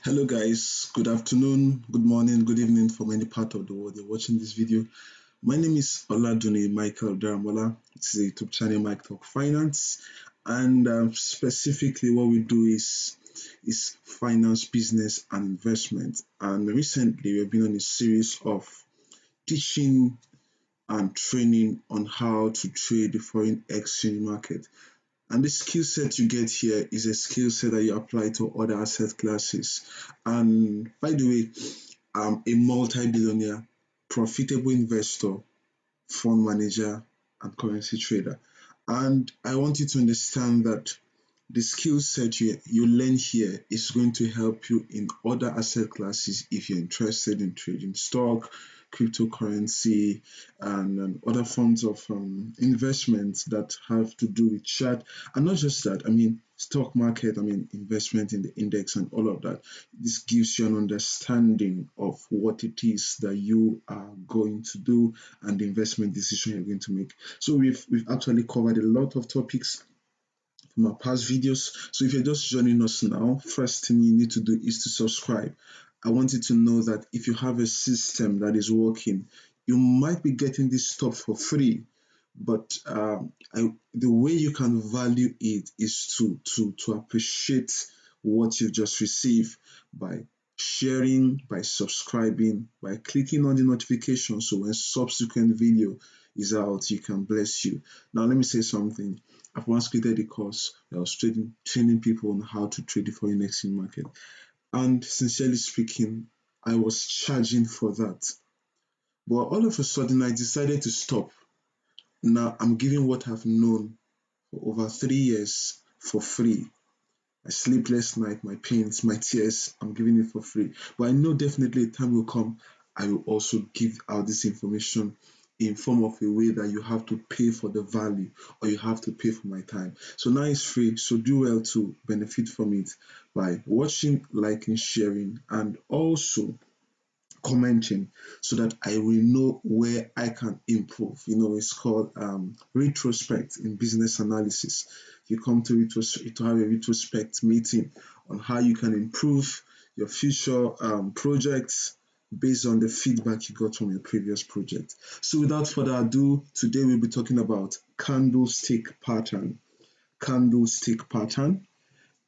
Hello guys, good afternoon, good morning, good evening from any part of the world you're watching this video. My name is Oladune Michael Daramola. This is a YouTube channel, Mike Talk Finance, and specifically what we do is finance, business and investment. And recently we've been on a series of teaching and training on how to trade the foreign exchange market. And the skill set you get here is a skill set that you apply to other asset classes. And by the way, I'm a multi-billionaire, profitable investor, fund manager, and currency trader. And I want you to understand that the skill set you learn here is going to help you in other asset classes if you're interested in trading stock, cryptocurrency, and other forms of investments that have to do with chart. And not just that, stock market, investment in the index and all of that. This gives you an understanding of what it is that you are going to do and the investment decision you're going to make. So we've actually covered a lot of topics from our past videos. So if you're just joining us now, first thing you need to do is to subscribe. I want you to know that if you have a system that is working, you might be getting this stuff for free, but the way you can value it is to appreciate what you've just received by sharing, by subscribing, by clicking on the notification, so when subsequent video is out, you can bless you. Now let me say something. I've once created a course that was training people on how to trade the foreign exchange market, and sincerely speaking, I was charging for that. But all of a sudden I decided to stop. Now I'm giving what I've known for over 3 years for free. My sleepless night, my pains, my tears, I'm giving it for free. But I know definitely a time will come, I will also give out this information in form of a way that you have to pay for the value, or you have to pay for my time. So now it's free, so do well to benefit from it by watching, liking, sharing, and also commenting, so that I will know where I can improve. It's called retrospect in business analysis. You come to have a retrospect meeting on how you can improve your future projects based on the feedback you got from your previous project. So without further ado, today we'll be talking about candlestick pattern. Candlestick pattern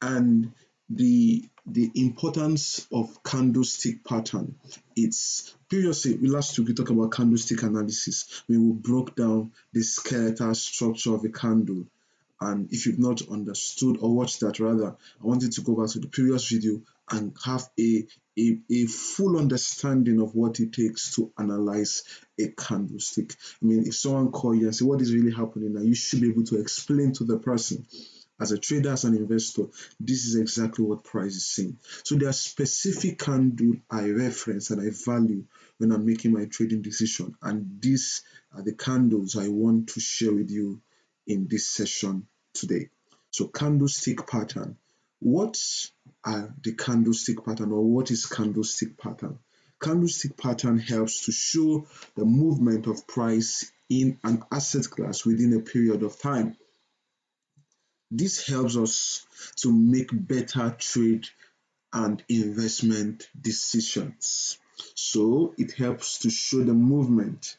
and the importance of candlestick pattern. It's previously last week we talked about candlestick analysis. We broke down the skeletal structure of a candle. And if you've not understood or watched that, rather, I want you to go back to the previous video and have a full understanding of what it takes to analyze a candlestick. If someone calls you and say what is really happening now, you should be able to explain to the person. As a trader, as an investor, this is exactly what price is saying. So there are specific candle I reference and I value when I'm making my trading decision. And these are the candles I want to share with you in this session today. So candlestick pattern. What are the candlestick pattern, or what is candlestick pattern? Candlestick pattern helps to show the movement of price in an asset class within a period of time. This helps us to make better trade and investment decisions. So it helps to show the movement.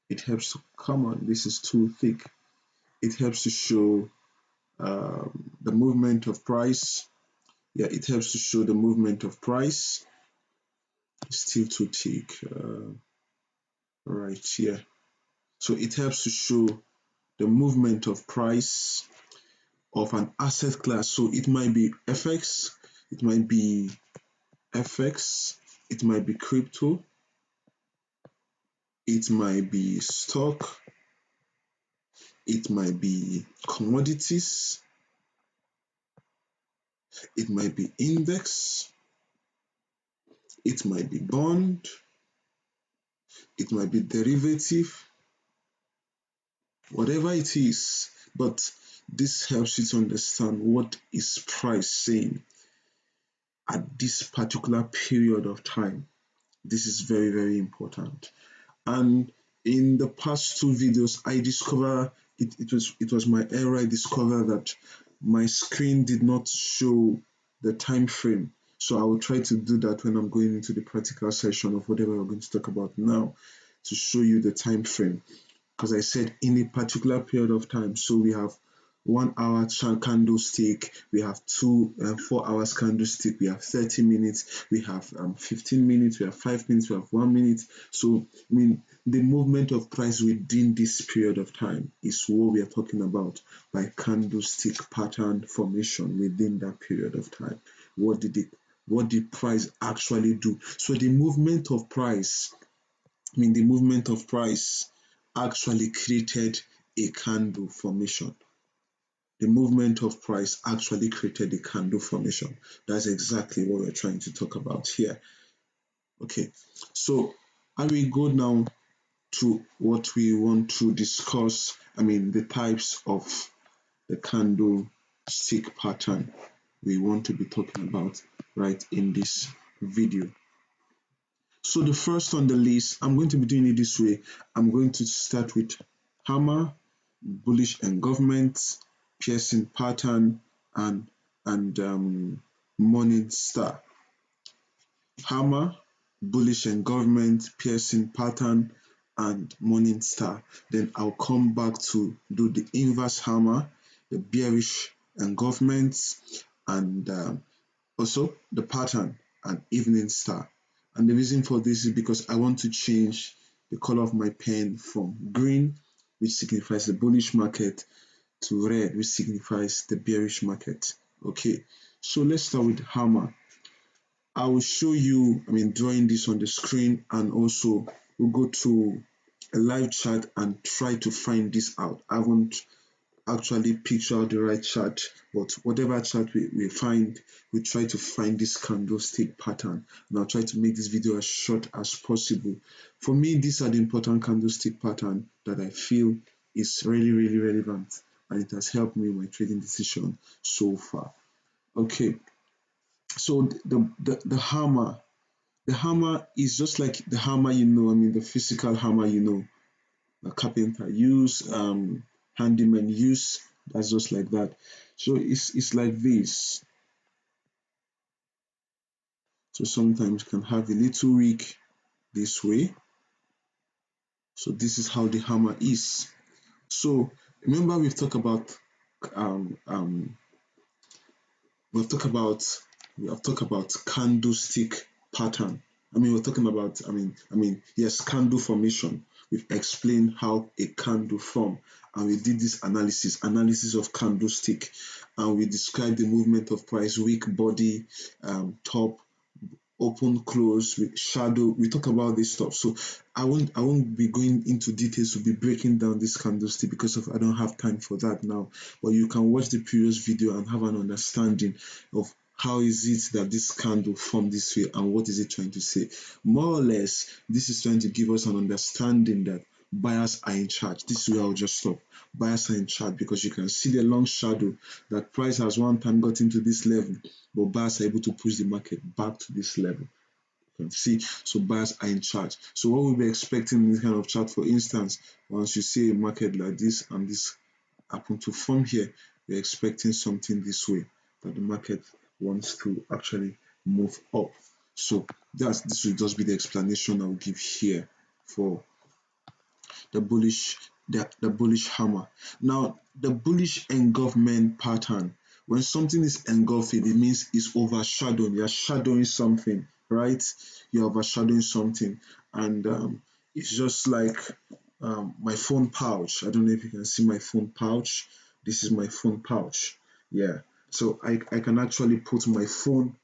It helps to, come on, this is too thick. It helps to show the movement of price. Yeah, it helps to show the movement of price. It's still too thick. Right here. So it helps to show the movement of price of an asset class. So it might be FX, it might be crypto, it might be stock, it might be commodities, it might be index, it might be bond, it might be derivative, whatever it is. But this helps you to understand what is price saying at this particular period of time. This is very, very important. And in the past two videos, I discovered it was my error. I discovered that my screen did not show the time frame. So I will try to do that when I'm going into the practical session of whatever we're going to talk about now, to show you the time frame. Because I said in a particular period of time, so we have 1 hour candlestick, we have 4 hours candlestick, we have 30 minutes, we have 15 minutes, we have 5 minutes, we have 1 minute. So I mean, the movement of price within this period of time is what we are talking about by candlestick pattern formation within that period of time. What did price actually do? So the movement of price, the movement of price actually created a candle formation. The movement of price actually created a candle formation. That's exactly what we're trying to talk about here. Okay, so I will go now to what we want to discuss. The types of the candlestick pattern we want to be talking about right in this video. So the first on the list, I'm going to be doing it this way. I'm going to start with hammer, bullish engulfment, piercing pattern, and morning star. Hammer, bullish engulfment, piercing pattern, and morning star. Then I'll come back to do the inverse hammer, the bearish engulfment, and also the pattern and evening star. And the reason for this is because I want to change the color of my pen from green, which signifies the bullish market, to red, which signifies the bearish market. Okay, so let's start with hammer. I will show you, drawing this on the screen, and also we'll go to a live chart and try to find this out. I won't actually picture out the right chart, but whatever chart we find, we try to find this candlestick pattern, and I'll try to make this video as short as possible. For me, these are the important candlestick pattern that I feel is really, really relevant, and it has helped me in my trading decision so far. Okay, so the hammer is just like the hammer, the physical hammer, a carpenter use, handyman use. That's just like that. So it's like this. So sometimes you can have a little wick this way. So this is how the hammer is. So remember, we've talked about we have talked about candlestick pattern. We're talking about yes, candle formation. We've explained how a candle form, and we did this analysis of candlestick, and we described the movement of price, wick, body, top, open, close, with shadow. We talk about this stuff. So I won't be going into details to be breaking down this candlestick because I don't have time for that now. But you can watch the previous video and have an understanding of how is it that this candle formed this way and what is it trying to say. More or less, this is trying to give us an understanding that buyers are in charge. This is where I'll just stop. Buyers are in charge because you can see the long shadow that price has one time got into this level, but buyers are able to push the market back to this level. You can see, so buyers are in charge. So what we'll be expecting in this kind of chart, for instance, once you see a market like this and this happen to form here, we're expecting something this way, that the market wants to actually move up. So this will just be the explanation I'll give here for the bullish hammer. Now, the bullish engulfment pattern. When something is engulfing, it means it's overshadowing. You're shadowing something, right? You're overshadowing something, and it's just like my phone pouch. I don't know if you can see my phone pouch. This is my phone pouch. Yeah. So I can actually put my phone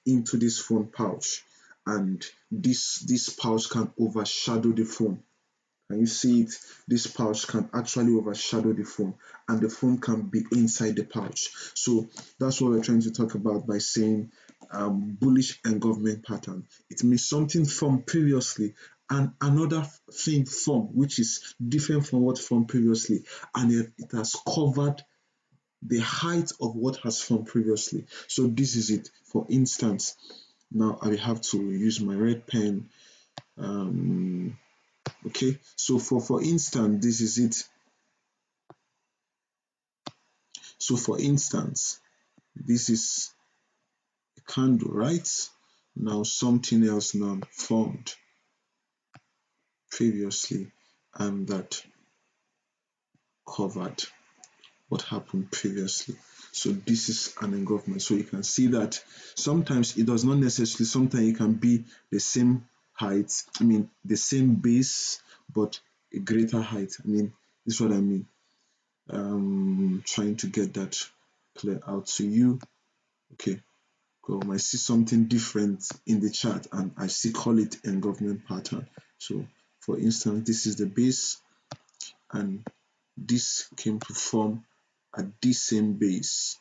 into this phone pouch, and this pouch can overshadow the phone. Can you see it? This pouch can actually overshadow the phone, and the phone can be inside the pouch. So that's what we're trying to talk about by saying bullish engulfment pattern. It means something formed previously and another thing formed, which is different from what formed previously, and it has covered the height of what has formed previously. So this is it. For instance, now I will have to use my red pen. Okay, so for instance, this is it. So for instance, this is a candle, right? Now something else now formed previously, and that covered what happened previously. So this is an engulfment. So you can see that sometimes it does not necessarily, sometimes it can be the same height, the same base, but a greater height. This is what I mean. Trying to get that clear out to you. Okay, I might see something different in the chart, and I still call it engulfment pattern. So for instance, this is the base, and this came to form at this same base.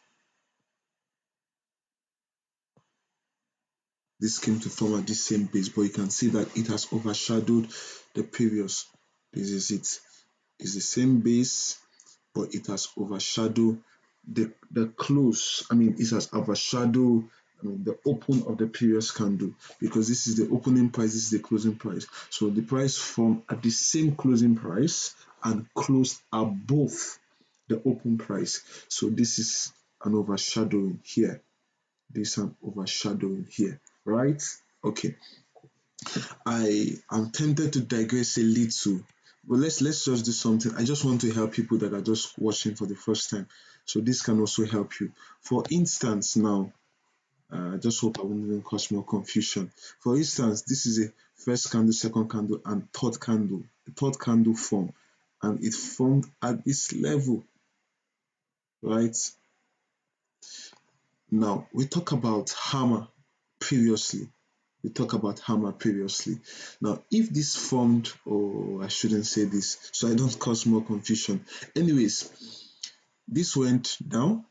This came to form at this same base, but you can see that it has overshadowed the previous. This is it. It's the same base, but it has overshadowed the close. It has overshadowed the open of the previous candle, because this is the opening price, this is the closing price. So the price formed at the same closing price and closed above the open price. So this is an overshadowing here. This is an overshadowing here, right? Okay. I am tempted to digress a little, but let's just do something. I just want to help people that are just watching for the first time, so this can also help you. For instance, now, I just hope I won't even cause more confusion. For instance, this is a first candle, second candle, and third candle. The third candle formed, and it formed at this level, right? Now, we talk about hammer previously. Now, if this formed, I shouldn't say this, so I don't cause more confusion. Anyways, this went down,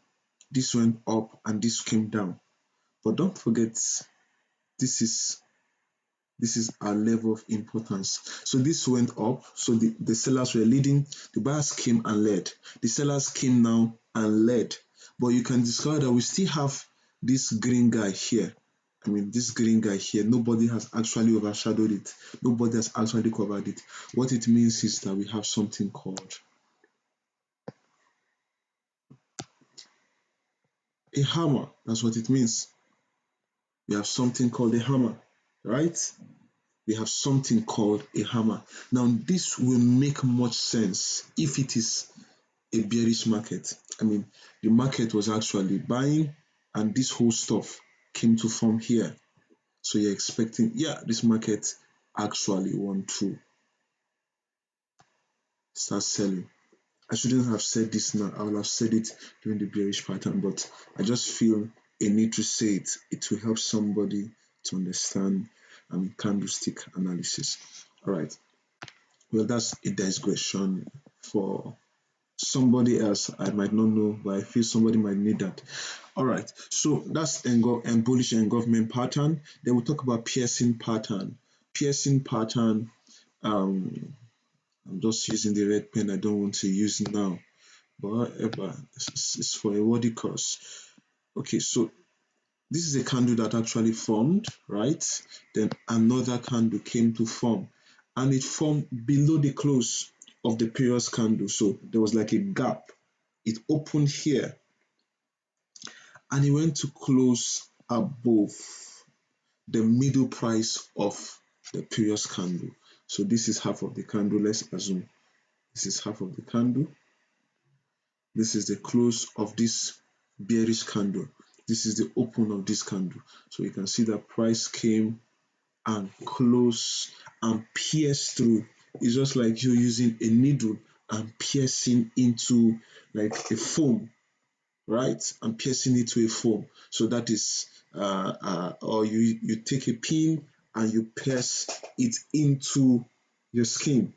this went up, and this came down. But don't forget, this is our level of importance. So this went up, so the sellers were leading, the buyers came and led. The sellers came now and led. But you can discover that we still have this green guy here. This green guy here, nobody has actually overshadowed it. Nobody has actually covered it. What it means is that we have something called a hammer. That's what it means. We have something called a hammer, right? We have something called a hammer. Now, this will make much sense if it is a bearish market. The market was actually buying, and this whole stuff came to form here. So you're expecting, this market actually want to start selling. I shouldn't have said this now. I would have said it during the bearish pattern, but I just feel a need to say it. It will help somebody to understand candlestick analysis. All right. Well, that's a digression for somebody else. I might not know, but I feel somebody might need that. All right. So that's bullish engulfment pattern. Then we'll talk about piercing pattern. Piercing pattern. I'm just using the red pen. I don't want to use now. But however, it's for a worthy cause. Okay, so this is a candle that actually formed, right? Then another candle came to form, and it formed below the close of the previous candle. So there was like a gap. It opened here, and it went to close above the middle price of the previous candle. So this is half of the candle. Let's assume this is half of the candle. This is the close of this bearish candle. This is the open of this candle. So you can see that price came and closed and pierced through. It's just like you're using a needle and piercing into like a foam, right? And piercing it to a foam. So that is, or you take a pin and you pierce it into your skin.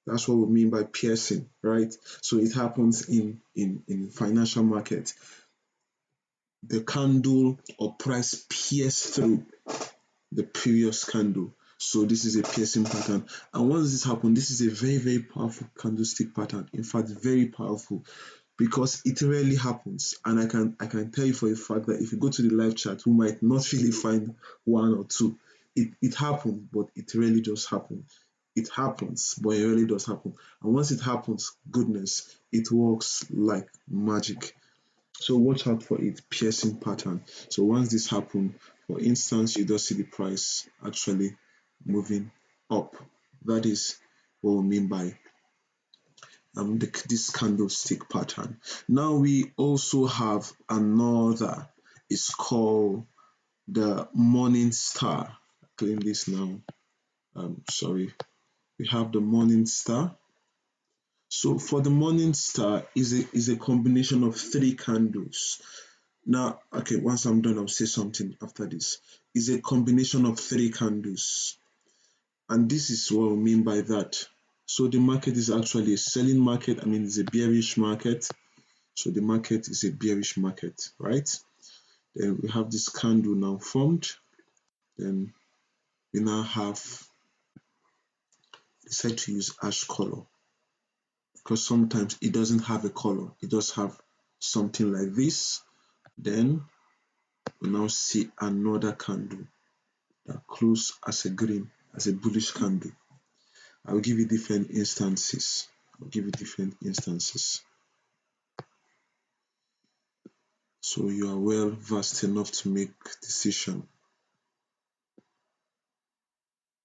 That's what we mean by piercing, right? So it happens in financial market. The candle or price pierced through the previous candle. So this is a piercing pattern. And once this happens, this is a very, very powerful candlestick pattern. In fact, very powerful, because it rarely happens. And I can tell you for a fact that if you go to the live chat, we might not really find one or two. It happens, but it rarely does happen. It happens, but it really does happen. And once it happens, goodness, it works like magic. So watch out for it, piercing pattern. So once this happens, for instance, you just see the price actually moving up. That is what we mean by this candlestick pattern. Now we also have another. It's called the morning star. Clean this now. Sorry. We have the morning star. So for the morning star is a combination of three candles. Now, okay, once I'm done, I'll say something after this. Is a combination of three candles. And this is what we mean by that. So the market is actually a selling market. I mean, it's a bearish market. So the market is a bearish market, right? Then we have this candle now formed. Then we now have decided to use ash color because sometimes it doesn't have a color. It does have something like this. Then we now see another candle that close as a green, as a bullish candle. I'll give you different instances. So you are well versed enough to make decision.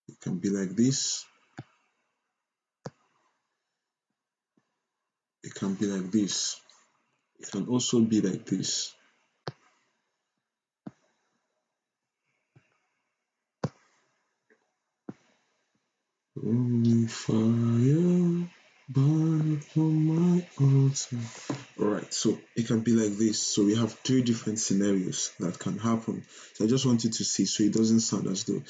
It can be like this. It can be like this. It can also be like this. Only fire burn upon my altar. Alright, so it can be like this. So we have three different scenarios that can happen. So I just want you to see so it doesn't sound as though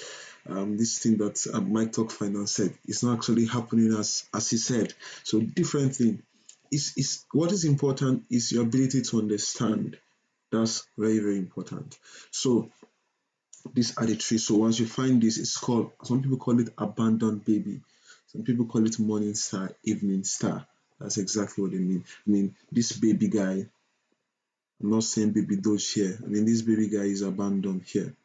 this thing that Mike Talk Finance said is not actually happening as he said. So different thing. Is what is important is your ability to understand. That's very, very important. So these are the three. So once you find this, it's called, some people call it abandoned baby. Some people call it morning star, evening star. That's exactly what they mean. I mean, this baby guy, I'm not saying baby Doji here. I mean, this baby guy is abandoned here.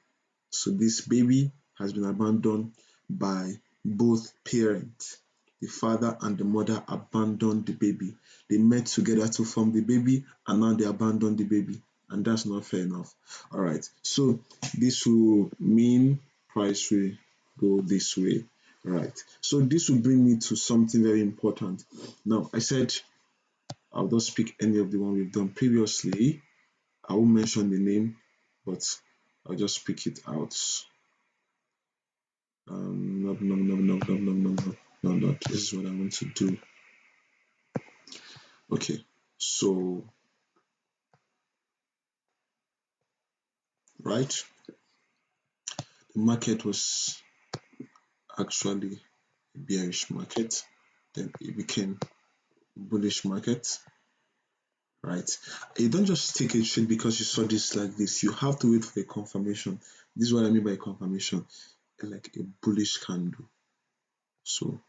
So this baby has been abandoned by both parents. The father and the mother abandoned the baby. They met together to form the baby and now they abandoned the baby. And that's not fair enough. All right. So this will mean price will go this way. Right. So this will bring me to something very important. Now, I said I'll just pick any of the one we've done previously. I won't mention the name, but I'll just pick it out. No, this is what I want to do. Okay, so right, the market was actually a bearish market, then it became bullish market, right? You don't just take a trade because you saw this like this. You have to wait for a confirmation. This is what I mean by confirmation, like a bullish candle. So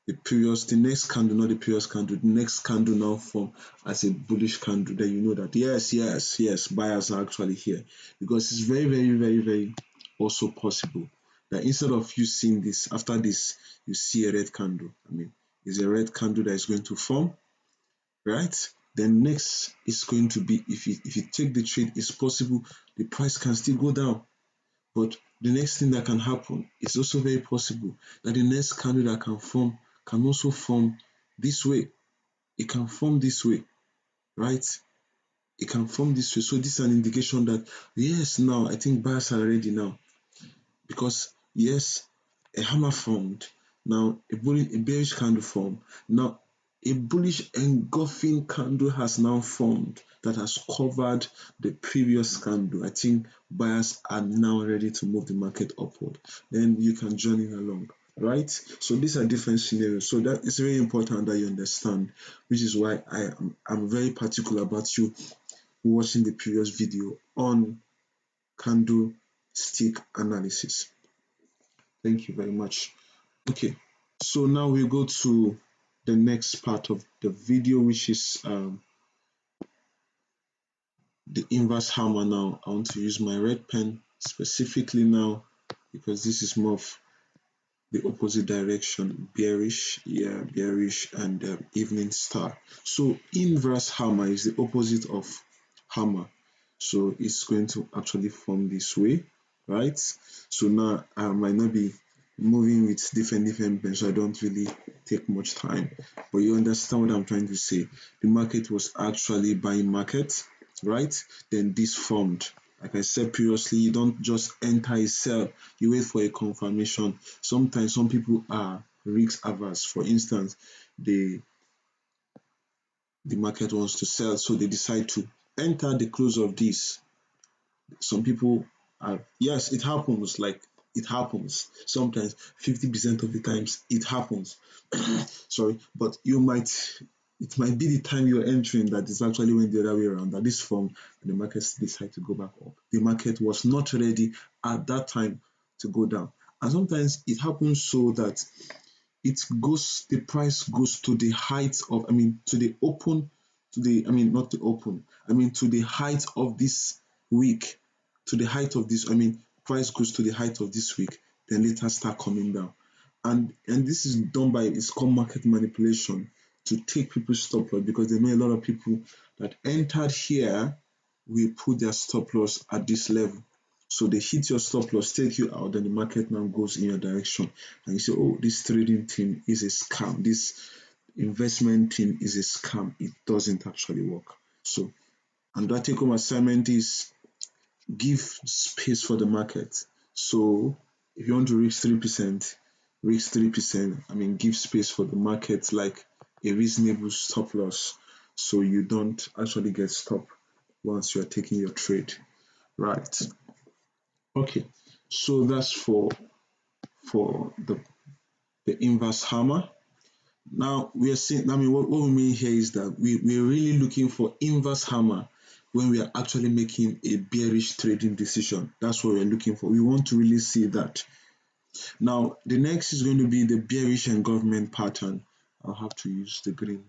the next candle, not the previous candle, the next candle now form as a bullish candle, then you know that yes, buyers are actually here. Because it's very, very, very, very also possible that instead of you seeing this, after this, you see a red candle. I mean, it's a red candle that is going to form, right? Then next is going to be, if you take the trade, it's possible the price can still go down. But the next thing that can happen is also very possible that the next candle that can form can also form this way. It can form this way, right? It can form this way. So this is an indication that yes, now I think buyers are ready now. Because yes, a hammer formed. Now a bearish candle formed. Now a bullish engulfing candle has now formed that has covered the previous candle. I think buyers are now ready to move the market upward. Then you can join in along, right? So these are different scenarios. So that is very important that you understand, which is why I'm very particular about you watching the previous video on candlestick analysis. Thank you very much. Okay, so now we go to the next part of the video, which is the inverse hammer. Now I want to use my red pen specifically now because this is more of the opposite direction, bearish and evening star. So inverse hammer is the opposite of hammer. So it's going to actually form this way, right? So now I might not be moving with different pens, so I don't really take much time, but you understand what I'm trying to say. The market was actually buying market, right? Then this formed. Like I said previously, you don't just enter a sell, you wait for a confirmation. Sometimes some people are risk averse. For instance, the market wants to sell, so they decide to enter the close of this. Some people are, yes, it happens, like it happens sometimes, 50% of the times it happens. Sorry, but it might be the time you're entering that is actually when the other way around, that this form and the market decide to go back up. The market was not ready at that time to go down, and sometimes it happens so that the price goes to the height of, to the open, not the open, to the height of this week, to the height of this, price goes to the height of this week, then later start coming down. And this is done by, it's called market manipulation, to take people's stop loss, because they know a lot of people that entered here will put their stop loss at this level. So they hit your stop loss, take you out, and the market now goes in your direction. And you say, oh, this trading thing is a scam. This investment thing is a scam. It doesn't actually work. So, and that take home assignment is give space for the market. So if you want to risk 3%, risk 3%, give space for the market, like a reasonable stop loss, so you don't actually get stopped once you are taking your trade, right? Okay, so that's for the inverse hammer. Now we are seeing, what we mean here is that we're really looking for inverse hammer when we are actually making a bearish trading decision. That's what we're looking for. We want to really see that. Now the next is going to be the bearish and government pattern. I'll have to use the green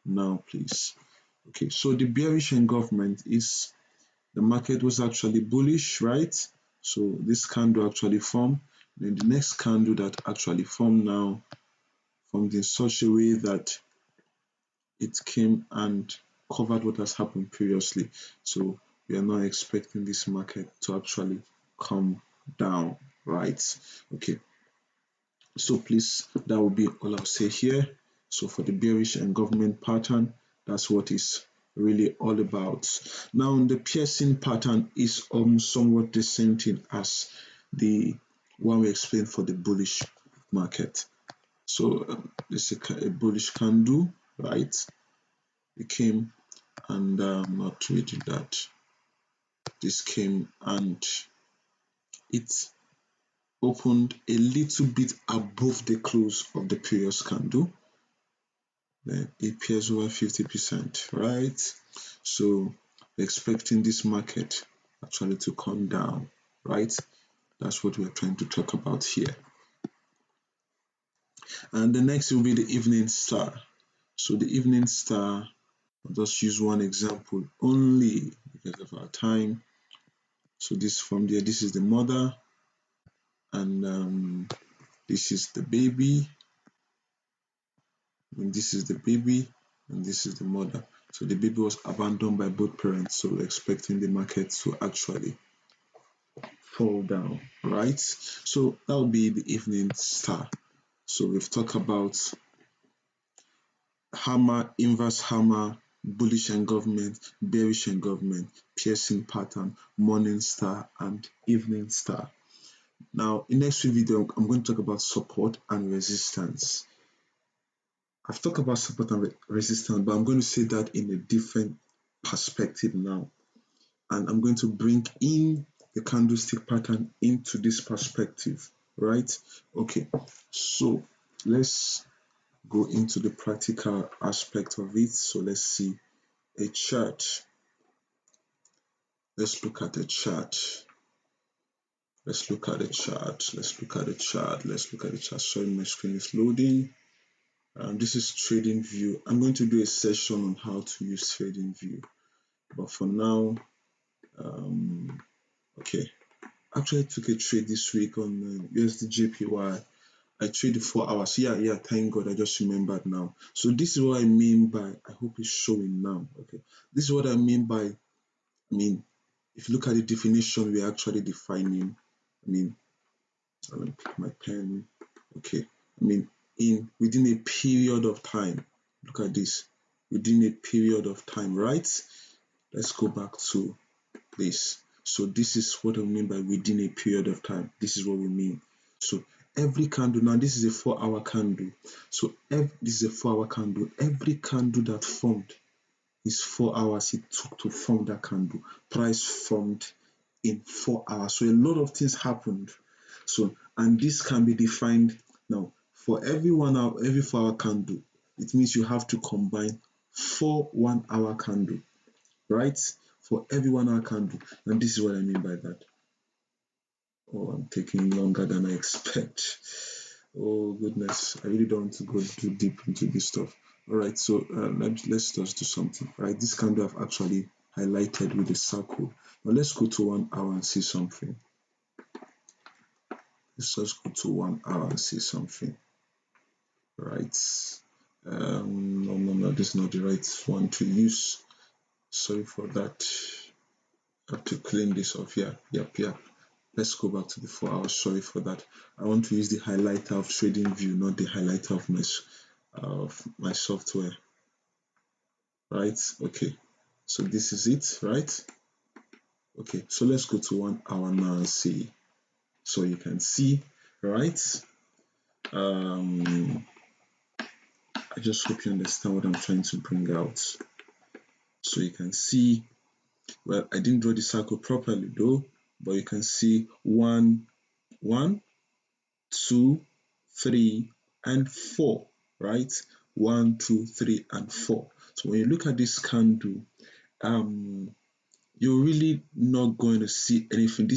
now, please. Okay, so the bearish and government is, the market was actually bullish, right? So this candle actually formed. Then the next candle that actually formed now formed in such a way that it came and covered what has happened previously. So we are not expecting this market to actually come down, right? Okay, so please, that will be all I'll say here. So for the bearish and government pattern, that's what is really all about. Now the piercing pattern is somewhat the same thing as the one we explained for the bullish market. So this is a bullish candle, right? It came and not really that. This came and it opened a little bit above the close of the previous candle. Then it pairs over 50%, right? So we're expecting this market actually to come down, right? That's what we're trying to talk about here. And the next will be the evening star. So the evening star, I'll just use one example only because of our time. So this from there, this is the mother, and this is the baby, and this is the baby, and this is the mother. So the baby was abandoned by both parents, so we're expecting the market to actually fall down, right? So that will be the evening star. So we've talked about hammer, inverse hammer, bullish and government, bearish and government, piercing pattern, morning star, and evening star. Now, in next video, I'm going to talk about support and resistance. I've talked about support and resistance, but I'm going to say that in a different perspective now. And I'm going to bring in the candlestick pattern into this perspective, right? Okay, so let's go into the practical aspect of it. So let's see a chart. Let's look at a chart. Let's look at the chart. Let's look at the chart. Let's look at the chart. Sorry, my screen is loading. This is trading view. I'm going to do a session on how to use trading view, but for now, okay. Actually, I took a trade this week on USD JPY. I traded 4 hours. Yeah. Thank God, I just remembered now. So this is what I mean by, I hope it's showing now. Okay, this is what I mean by I mean, if you look at the definition, we're actually defining, I mean, so let me pick my pen. Okay, I mean, within a period of time. Look at this, within a period of time, right? Let's go back to this. So this is what I mean by within a period of time. This is what we mean. So every candle, now this is a 4-hour candle. So this is a 4-hour candle. Every candle that formed is 4 hours it took to form that candle. Price formed in 4 hours. So a lot of things happened. So, and this can be defined now for every 1 hour, every 4-hour candle. It means you have to combine 4 1-hour candle, right? For every 1-hour candle. And this is what I mean by that. Oh, I'm taking longer than I expect. Oh goodness, I really don't want to go too deep into this stuff. All right, so let's just do something. Right, this candle I've actually highlighted with a circle. Now let's go to 1 hour and see something. Let's just go to 1 hour and see something. Right. No, this is not the right one to use. Sorry for that. I have to clean this off. Yeah. Let's go back to the 4 hours. Sorry for that. I want to use the highlighter of TradingView, not the highlighter of my software. Right? Okay. So this is it, right? Okay. So let's go to 1 hour now and see. So you can see, right? I just hope you understand what I'm trying to bring out. So you can see, well, I didn't draw the circle properly though, but you can see 1, 2, 3, and 4, right? 1, 2, 3, and 4. So when you look at this candle, you're really not going to see anything.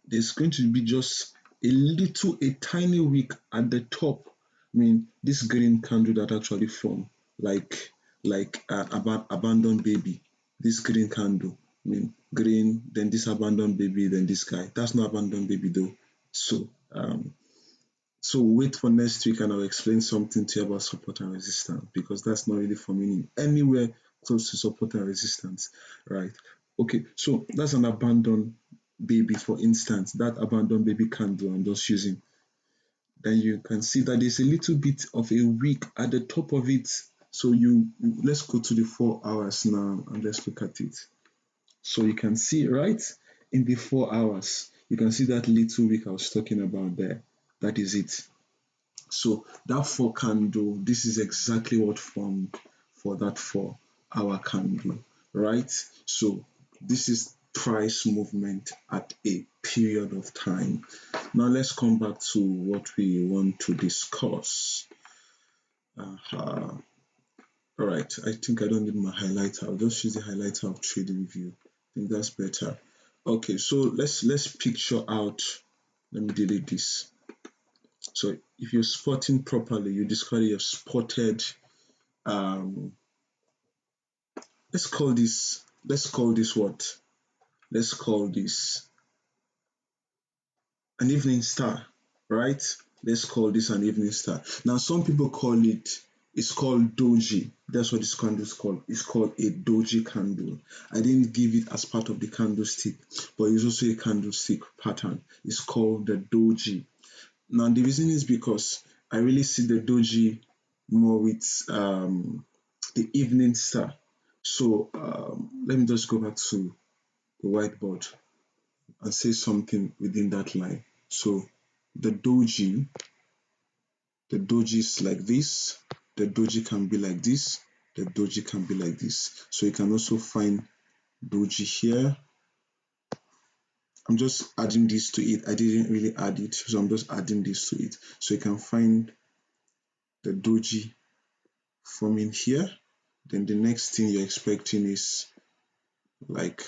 There's going to be just a tiny wick at the top. I mean, this green candle that actually formed, like abandoned baby. This green candle, I mean, green, then this abandoned baby, then this guy. That's not abandoned baby though. So wait for next week and I'll explain something to you about support and resistance, because that's not really forming anywhere close to support and resistance, right? Okay, so that's an abandoned baby, for instance. That abandoned baby candle I'm just using. Then you can see that there's a little bit of a wick at the top of it. So let's go to the 4 hours now and let's look at it. So you can see, right, in the 4 hours, you can see that little wick I was talking about there. That is it. So that 4 candle, this is exactly what formed for that 4-hour candle, right? So this is price movement at a period of time. Now let's come back to what we want to discuss. All right, I think I don't need my highlighter. I'll just use the highlighter of TradingView. I think that's better. Okay, so let's picture out. Let me delete this. So if you're spotting properly, you discover you've spotted, let's call this what? Let's call this an evening star, right? Let's call this an evening star. Now some people call it's called Doji. That's what this candle is called. It's called a Doji candle. I didn't give it as part of the candlestick, but it's also a candlestick pattern. It's called the Doji. Now the reason is because I really see the Doji more with the evening star. So let me just go back to the whiteboard and say something within that line. So the Doji is like this, the Doji can be like this, the Doji can be like this. So you can also find Doji here. I'm just adding this to it. I didn't really add it, so I'm just adding this to it. So you can find the Doji forming here. Then the next thing you're expecting is like,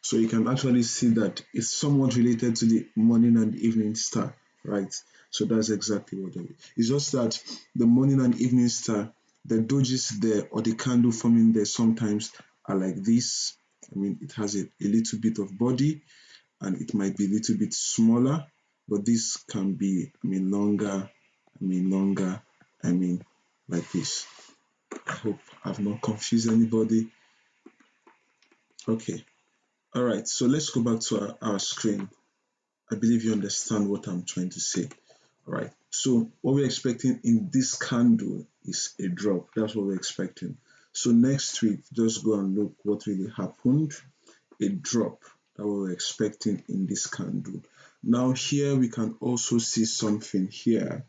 so you can actually see that it's somewhat related to the morning and evening star, right? So that's exactly what it is. It's just that the morning and evening star, the dojis there or the candle forming there sometimes are like this. I mean, it has a little bit of body and it might be a little bit smaller, but this can be, longer, like this. I hope I've not confused anybody. Okay, All right, so let's go back to our screen. I believe you understand what I'm trying to say. All right, so what we're expecting in this candle is a drop. That's what we're expecting. So next week, just go and look what really happened. A drop that we were expecting in this candle. Now here we can also see something here.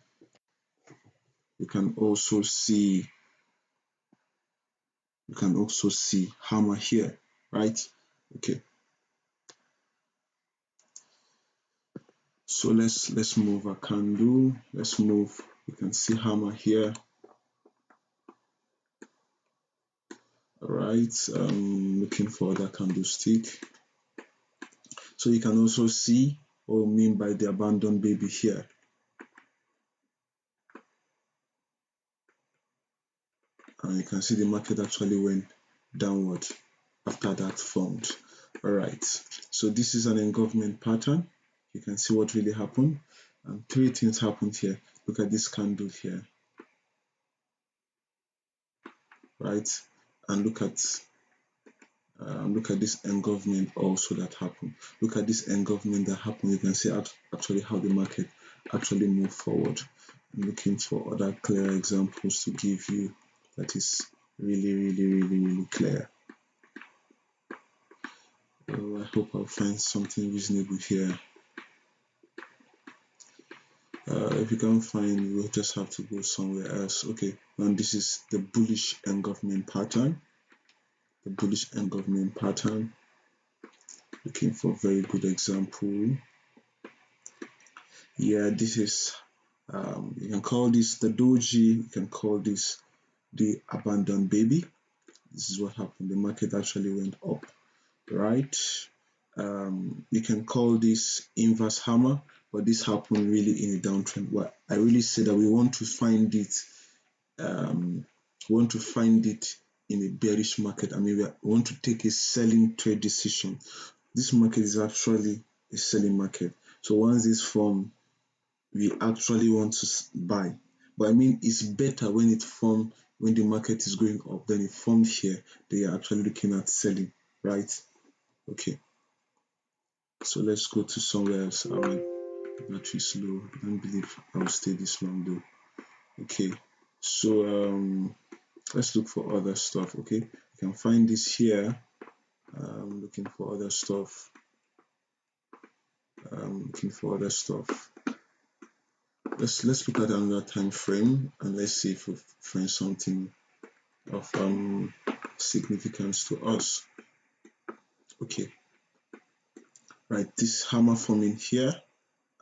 We can also see hammer here, right? Okay. So let's move a candle. Let's move. You can see hammer here. All right. Looking for other candlestick. So you can also see what we mean by the abandoned baby here. And you can see the market actually went downward after that formed. All right. So this is an engulfment pattern. You can see what really happened. And three things happened here. Look at this candle here. Right, and look at this engulfment also that happened. Look at this engulfment that happened. You can see actually how the market actually moved forward. I'm looking for other clear examples to give you that is really clear. I hope I'll find something reasonable here. If you can't find, we'll just have to go somewhere else. Okay, and this is the bullish engulfment pattern. The bullish engulfment pattern. Looking for a very good example. Yeah, this is you can call this the Doji. You can call this the abandoned baby. This is what happened. The market actually went up, right? You can call this inverse hammer, but this happened really in a downtrend. What I really say that we want to find it. In a bearish market. I mean, we want to take a selling trade decision. This market is actually a selling market. So once this form, we actually want to buy. But I mean, it's better when it formed when the market is going up than it formed here. They are actually looking at selling, right? Okay. So let's go to somewhere else. My battery is low. I don't believe I'll stay this long though. Okay. So let's look for other stuff. Okay, you can find this here. Looking for other stuff. Let's look at another time frame and let's see if we find something of significance to us. Okay, right, this hammer forming here,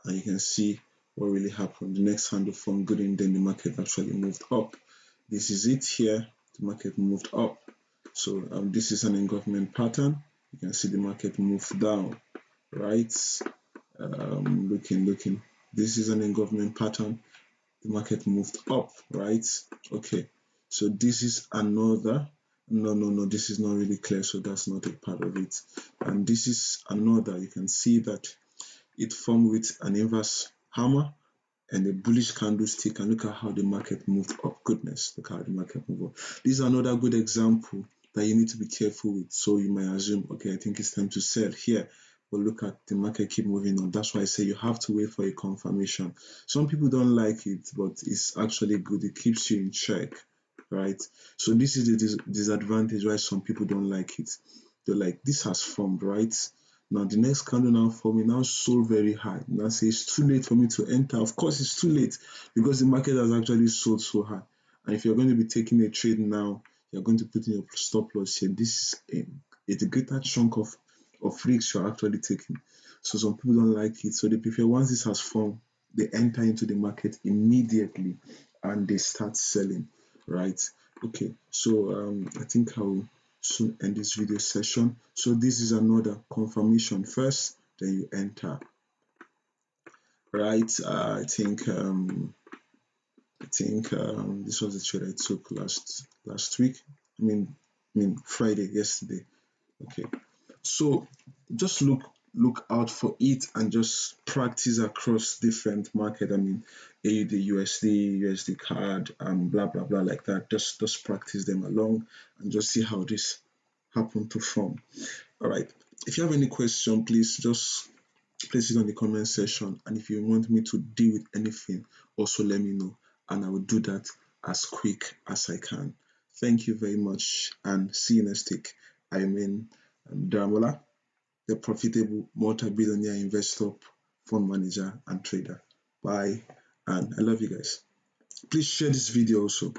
and you can see what really happened. The next handle formed good, and then the market actually moved up. This is it here. The market moved up. So this is an engulfment pattern. You can see the market moved down, right? Looking. This is an engulfment pattern. The market moved up, right? Okay. So this is another. No, this is not really clear, so that's not a part of it. And this is another. You can see that it formed with an inverse hammer and a bullish candlestick, and look at how the market moved up. Goodness, look how the market moved up. This is another good example that you need to be careful with. So you might assume, okay, I think it's time to sell here, but look at the market keep moving on. That's why I say you have to wait for a confirmation. Some people don't like it, but it's actually good. It keeps you in check, right? So this is the disadvantage why some people don't like it. They're like, this has formed, right? Now the next candle now forming now sold very high. Now say it's too late for me to enter. Of course it's too late because the market has actually sold so high. And if you're going to be taking a trade now, you're going to put in your stop loss here. This is a greater chunk of risks you're actually taking. So some people don't like it. So they prefer once this has formed, they enter into the market immediately and they start selling, right? Okay, so I think I'll soon end this video session. So this is another confirmation first, then you enter, right? I think this was the trade I took last week. I mean Friday, yesterday. Okay, so just look out for it and just practice across different market. I mean AUD, USD CAD, blah blah blah, like that. Just practice them along and just see how this happen to form. All right, If you have any question, please just place it on the comment section, and if you want me to deal with anything, also let me know, and I will do that as quick as I can. Thank you very much, and see you next week. I mean, Daramola, the profitable multi-billionaire investor, fund manager, and trader. Bye, and I love you guys. Please share this video also.